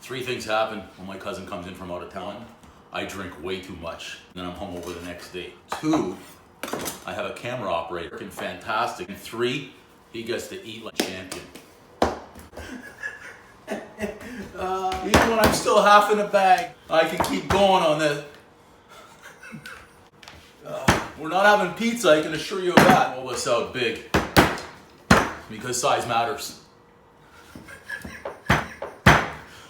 Three things happen when my cousin comes in from out of town. I drink way too much, and then I'm hungover the next day. Two, I have a camera operator, working fantastic. And three, he gets to eat like a champion. Even when I'm still half in the bag, I can keep going on this. We're not having pizza, I can assure you of that. Roll this out big, because size matters.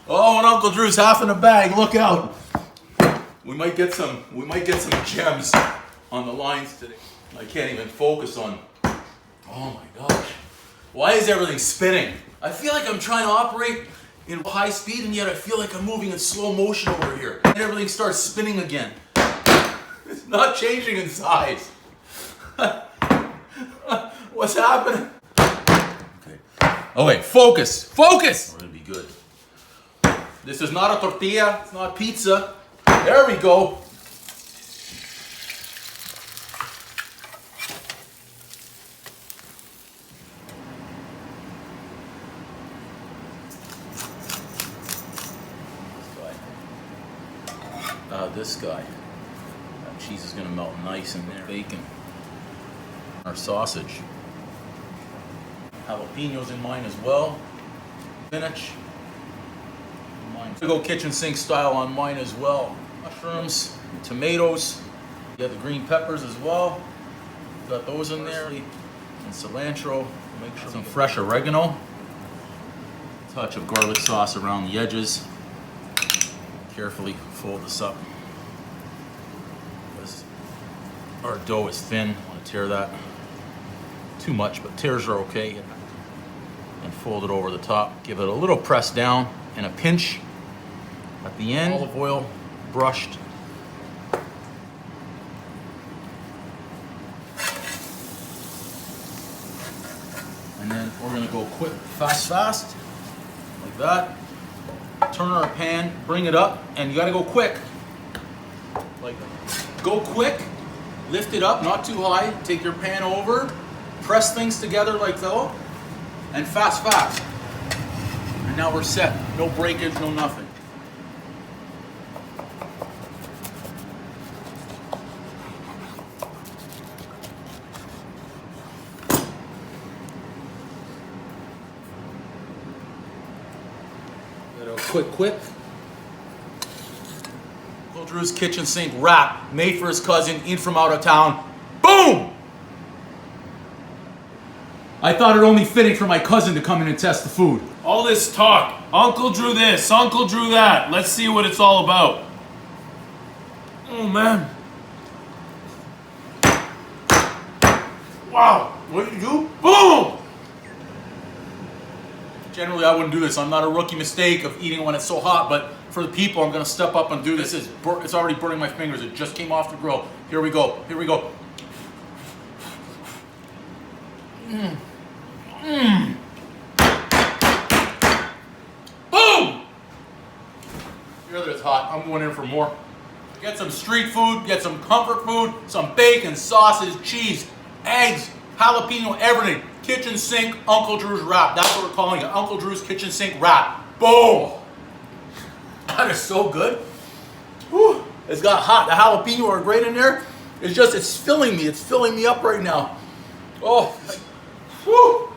Oh, and Uncle Drew's half in the bag. Look out! We might get some gems on the lines today. I can't even focus on. Oh my gosh! Why is everything spinning? I feel like I'm trying to operate in high speed, and yet I feel like I'm moving in slow motion over here. And everything starts spinning again. It's not changing in size. What's happening? Okay, focus! Focus! We're gonna be good. This is not a tortilla, it's not pizza. There we go. This guy. That cheese is gonna melt nice in there. Bacon. Our sausage. Jalapenos in mine as well. Spinach. Mine. We go kitchen sink style on mine as well. Mushrooms, tomatoes. You got the green peppers as well. Got those in there. And cilantro. Make sure some fresh oregano. Touch of garlic sauce around the edges. Carefully fold this up. Our dough is thin. I want to tear that. Too much, but tears are okay. And fold it over the top. Give it a little press down and a pinch at the end. Olive oil brushed. And then we're gonna go quick, fast, like that. Turn our pan, bring it up, and you gotta go quick. Like that. Go quick, lift it up, not too high. Take your pan over, press things together like so, and fast. And now we're set. No breakage, no nothing. Quick. Uncle Drew's kitchen sink wrap, made for his cousin, in from out of town. Boom! I thought it only fitting for my cousin to come in and test the food. All this talk, Uncle Drew this, Uncle Drew that. Let's see what it's all about. Oh man. Wow, what did you do? Boom! Generally, I wouldn't do this. I'm not a rookie mistake of eating when it's so hot, but for the people, I'm gonna step up and do this. It's already burning my fingers. It just came off the grill. Here we go. Boom! Hear that it's hot. I'm going in for more. Get some street food, get some comfort food, some bacon, sausage, cheese, eggs, jalapeno, everything. Kitchen sink, Uncle Drew's wrap. That's what we're calling it. Uncle Drew's kitchen sink wrap. Boom! That is so good. Whew. It's got hot. The jalapeno are great in there. It's filling me. It's filling me up right now. Oh, whew.